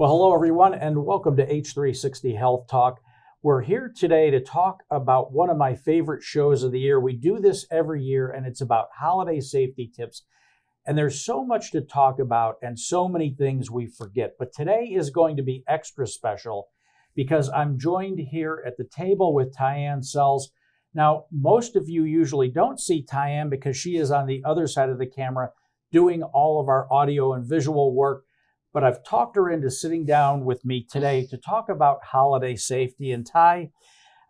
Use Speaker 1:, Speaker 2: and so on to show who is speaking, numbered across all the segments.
Speaker 1: Well, hello everyone, and welcome to H360 Health Talk. We're here today to talk about one of my favorite shows of the year. We do this every year, and it's about holiday safety tips. And there's so much to talk about and so many things we forget. But today is going to be extra special because I'm joined here at the table with Tyann Sells. Now, most of you usually don't see Tyann because she is on the other side of the camera doing all of our audio and visual work. But I've talked her into sitting down with me today to talk about holiday safety. And Ty,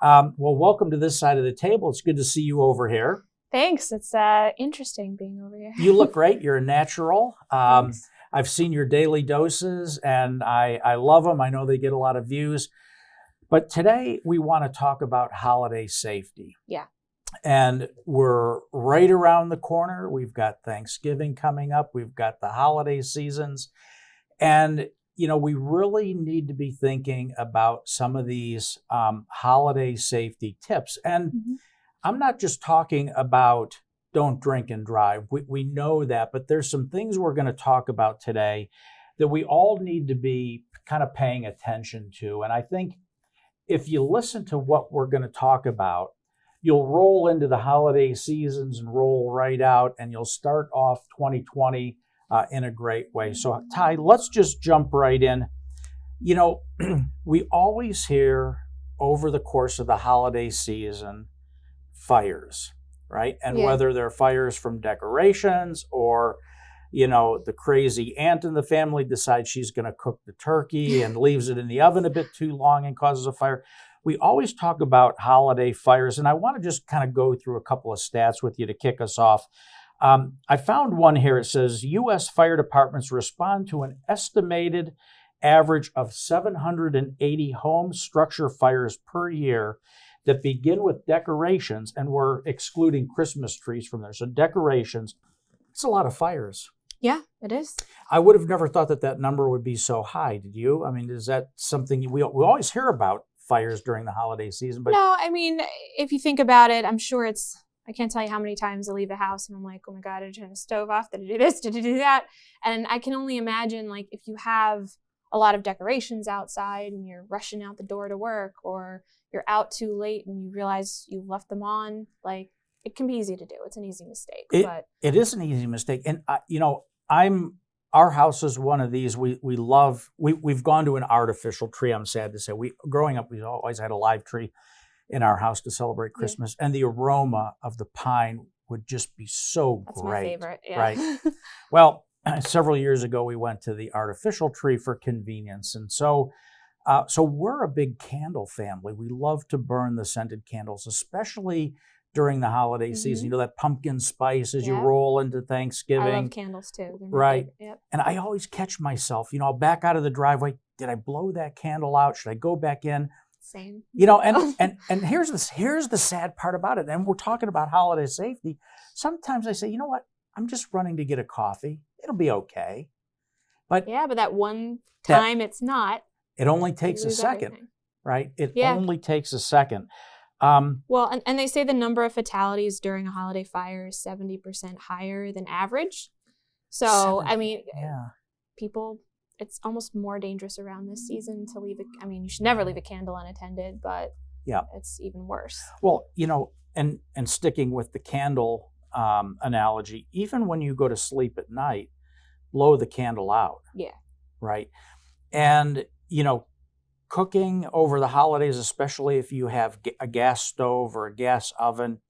Speaker 1: well, welcome to this side of the table. It's good to see you over here.
Speaker 2: Thanks. It's interesting being over here.
Speaker 1: You look great. You're a natural.
Speaker 2: Thanks.
Speaker 1: I've seen your daily doses, and I love them. I know they get a lot of views. But today we want to talk about holiday safety.
Speaker 2: Yeah.
Speaker 1: And we're right around the corner. We've got Thanksgiving coming up. We've got the holiday seasons. And, you know, we really need to be thinking about some of these holiday safety tips. And I'm not just talking about don't drink and drive. We know that, but there's some things we're going to talk about today that we all need to be kind of paying attention to. And I think if you listen to what we're going to talk about, you'll roll into the holiday seasons and roll right out, and you'll start off 2020 in a great way. So, Ty, let's just jump right in. You know, we always hear over the course of the holiday season, fires, right? And whether they're fires from decorations or, you know, the crazy aunt in the family decides she's going to cook the turkey and leaves it in the oven a bit too long and causes a fire. We always talk about holiday fires, and I want to just kind of go through a couple of stats with you to kick us off. I found one here. It says U.S. fire departments respond to an estimated average of 780 home structure fires per year that begin with decorations, and we're excluding Christmas trees from there. So decorations, it's a lot of fires.
Speaker 2: Yeah, it is.
Speaker 1: I would have never thought that number would be so high. Did you? I mean, is that something we always hear about fires during the holiday season? But
Speaker 2: no, I mean, if you think about it, I'm sure I can't tell you how many times I leave the house and I'm like, oh my God, did I turn the stove off? Did I do this? Did I do that? And I can only imagine, like, if you have a lot of decorations outside and you're rushing out the door to work, or you're out too late and you realize you left them on, like, it can be easy to do. It's an easy mistake.
Speaker 1: It is an easy mistake. And, you know, our house is one of these. We've gone to an artificial tree, I'm sad to say. Growing up, we always had a live tree in our house to celebrate Christmas, and the aroma of the pine would just be so
Speaker 2: That's
Speaker 1: great.
Speaker 2: My favorite, yeah.
Speaker 1: Right. Well, several years ago, we went to the artificial tree for convenience, and so we're a big candle family. We love to burn the scented candles, especially during the holiday season. You know, that pumpkin spice as you roll into Thanksgiving.
Speaker 2: I love candles too.
Speaker 1: Right.
Speaker 2: Yep.
Speaker 1: And I always catch myself, you know, I'll back out of the driveway. Did I blow that candle out? Should I go back in?
Speaker 2: Same.
Speaker 1: You know, and here's the sad part about it. And we're talking about holiday safety. Sometimes I say, you know what? I'm just running to get a coffee. It'll be okay. But
Speaker 2: that one time it's not.
Speaker 1: It only takes a second,
Speaker 2: everything.
Speaker 1: Right? It only takes a second.
Speaker 2: Well, and they say the number of fatalities during a holiday fire is 70% higher than average. So, I mean, people, it's almost more dangerous around this season to leave you should never leave a candle unattended, but it's even worse.
Speaker 1: Well, you know, and sticking with the candle analogy, even when you go to sleep at night, blow the candle out.
Speaker 2: Yeah.
Speaker 1: Right. And, you know, cooking over the holidays, especially if you have a gas stove or a gas oven,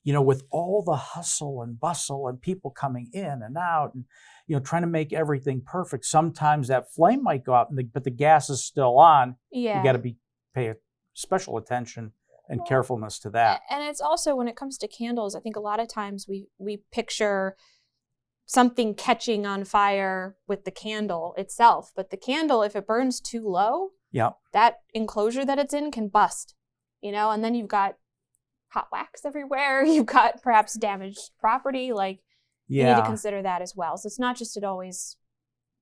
Speaker 1: you know, with all the hustle and bustle and people coming in and out and, you know, trying to make everything perfect, sometimes that flame might go out, but the gas is still on.
Speaker 2: Yeah.
Speaker 1: You got to pay special attention and carefulness to that.
Speaker 2: And it's also, when it comes to candles, I think a lot of times we picture something catching on fire with the candle itself. But the candle, if it burns too low, that enclosure that it's in can bust, you know, and then you've got hot wax everywhere. You've got perhaps damaged property. Like, you need to consider that as well. So it's not just always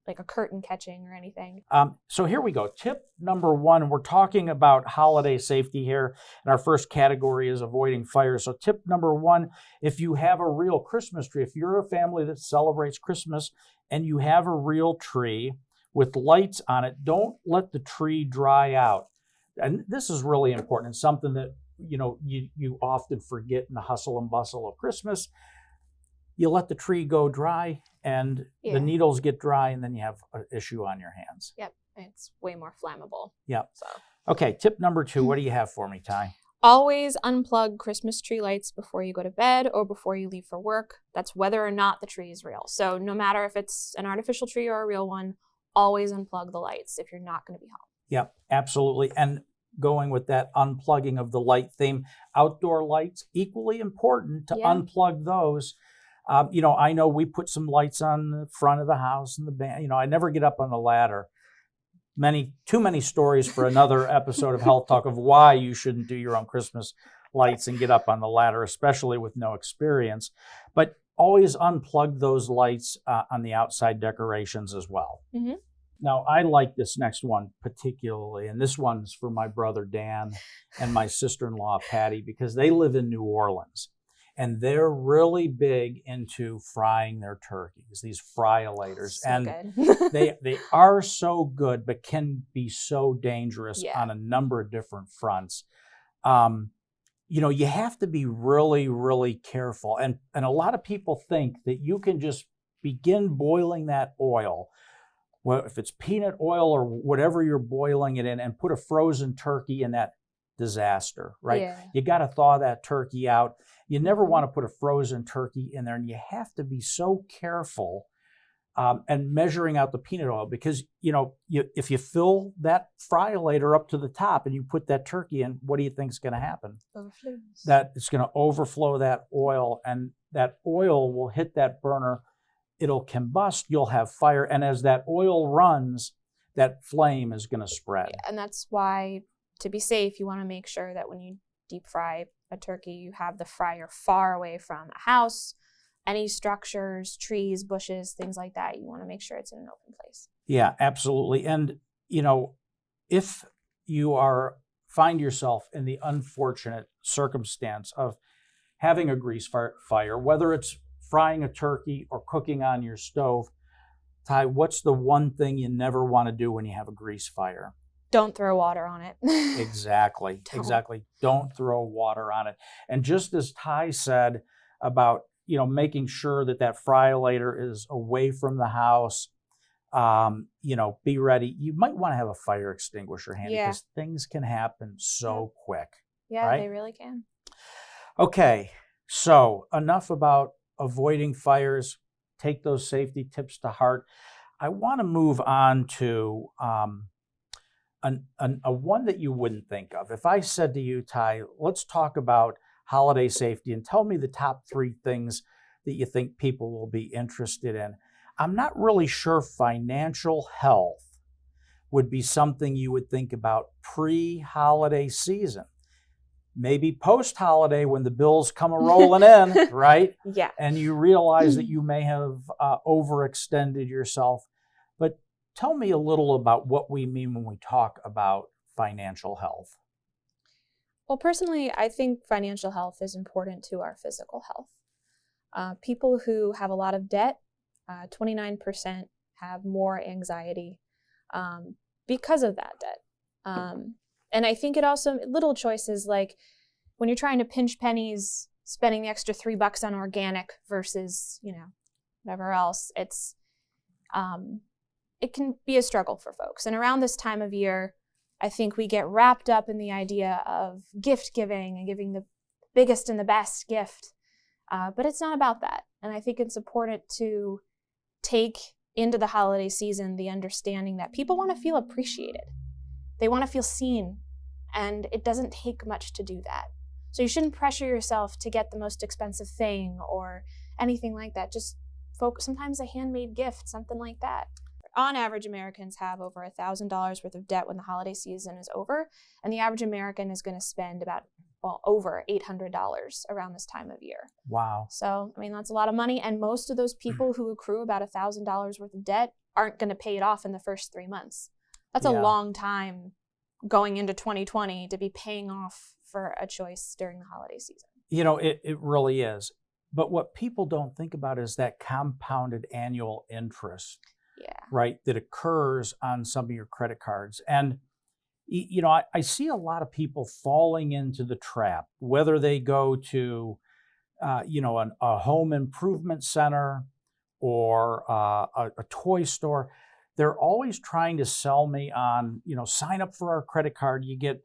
Speaker 2: like a curtain catching or anything.
Speaker 1: So here we go. Tip number one, we're talking about holiday safety here. And our first category is avoiding fires. So tip number one, if you have a real Christmas tree, if you're a family that celebrates Christmas and you have a real tree, with lights on it. Don't let the tree dry out. And this is really important. It's something that, you often forget in the hustle and bustle of Christmas. You let the tree go dry and the needles get dry, and then you have an issue on your hands.
Speaker 2: Yep. It's way more flammable.
Speaker 1: Yep.
Speaker 2: So.
Speaker 1: Okay, tip number 2. What do you have for me, Ty?
Speaker 2: Always unplug Christmas tree lights before you go to bed or before you leave for work. That's whether or not the tree is real. So no matter if it's an artificial tree or a real one, always unplug the lights if you're not going to be home.
Speaker 1: Yep, absolutely. And going with that unplugging of the light theme, outdoor lights, equally important to unplug those. I know we put some lights on the front of the house and I never get up on the ladder. Too many stories for another episode of Health Talk of why you shouldn't do your own Christmas lights and get up on the ladder, especially with no experience. But always unplug those lights on the outside decorations as well. Mm-hmm. Now, I like this next one particularly, and this one's for my brother Dan and my sister-in-law Patty, because they live in New Orleans. And they're really big into frying their turkeys, these fryolators.
Speaker 2: So
Speaker 1: and
Speaker 2: good.
Speaker 1: they are so good, but can be so dangerous on a number of different fronts. You have to be really, really careful. And a lot of people think that you can just begin boiling that oil, well, if it's peanut oil or whatever you're boiling it in, and put a frozen turkey in that. Disaster, right?
Speaker 2: Yeah.
Speaker 1: You got to thaw that turkey out. You never want to put a frozen turkey in there, and you have to be so careful and measuring out the peanut oil, because if you fill that fryer-lator up to the top and you put that turkey in, what do you think is going to happen?
Speaker 2: Overflows.
Speaker 1: That it's going to overflow that oil, and that oil will hit that burner. It'll combust. You'll have fire, and as that oil runs, that flame is going to spread.
Speaker 2: Yeah, and that's why, to be safe, you want to make sure that when you deep fry a turkey, you have the fryer far away from a house, any structures, trees, bushes, things like that. You want to make sure it's in an open place.
Speaker 1: Yeah, absolutely. And, if you find yourself in the unfortunate circumstance of having a grease fire, whether it's frying a turkey or cooking on your stove, Ty, what's the one thing you never want to do when you have a grease fire?
Speaker 2: Don't throw water on it.
Speaker 1: Exactly. Exactly. Don't throw water on it. And just as Ty said about, making sure that fryer-lator is away from the house, be ready. You might want to have a fire extinguisher handy, because things can happen so quick.
Speaker 2: Yeah,
Speaker 1: right?
Speaker 2: They really can.
Speaker 1: Okay. So enough about avoiding fires. Take those safety tips to heart. I want to move on to a one that you wouldn't think of. If I said to you, Ty, let's talk about holiday safety and tell me the top 3 things that you think people will be interested in, I'm not really sure financial health would be something you would think about pre-holiday season. Maybe post-holiday when the bills come rolling in, right?
Speaker 2: Yeah.
Speaker 1: And you realize that you may have overextended yourself. But tell me a little about what we mean when we talk about financial health.
Speaker 2: Well, personally, I think financial health is important to our physical health. People who have a lot of debt, 29% have more anxiety because of that debt. And I think it also, little choices like when you're trying to pinch pennies, spending the extra $3 on organic versus, whatever else, it can be a struggle for folks. And around this time of year, I think we get wrapped up in the idea of gift giving and giving the biggest and the best gift. But it's not about that. And I think it's important to take into the holiday season the understanding that people want to feel appreciated. They want to feel seen. And it doesn't take much to do that. So you shouldn't pressure yourself to get the most expensive thing or anything like that. Just focus, sometimes a handmade gift, something like that. On average, Americans have over $1,000 worth of debt when the holiday season is over, and the average American is going to spend over $800 around this time of year.
Speaker 1: Wow.
Speaker 2: So, that's a lot of money, and most of those people who accrue about $1,000 worth of debt aren't going to pay it off in the first 3 months. That's a long time going into 2020 to be paying off for a choice during the holiday season.
Speaker 1: It really is. But what people don't think about is that compounded annual interest. right, that occurs on some of your credit cards. And I see a lot of people falling into the trap, whether they go to a home improvement center or a toy store. They're always trying to sell me on, sign up for our credit card. You get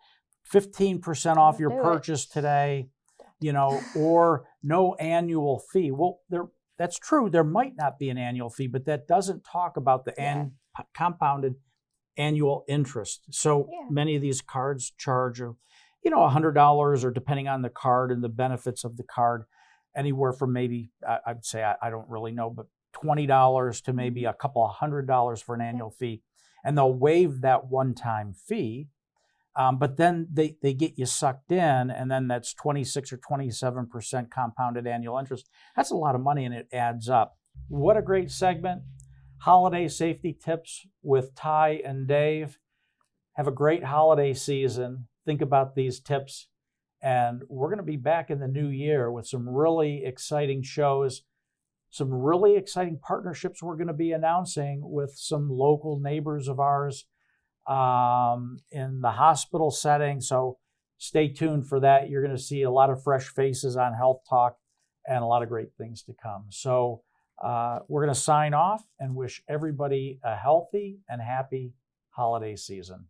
Speaker 1: 15% off your purchase today, or no annual fee. Well, that's true. There might not be an annual fee, but that doesn't talk about the compounded annual interest. So many of these cards charge, $100, or depending on the card and the benefits of the card, anywhere from maybe, I'd say, I don't really know, but $20 to maybe a couple of $100 for an annual fee. And they'll waive that one-time fee, but then they get you sucked in, and then that's 26 or 27% compounded annual interest. That's a lot of money, and it adds up. What a great segment. Holiday safety tips with Ty and Dave. Have a great holiday season. Think about these tips. And we're going to be back in the new year with some really exciting shows, some really exciting partnerships we're going to be announcing with some local neighbors of ours in the hospital setting. So stay tuned for that. You're going to see a lot of fresh faces on Health Talk and a lot of great things to come. So we're going to sign off and wish everybody a healthy and happy holiday season.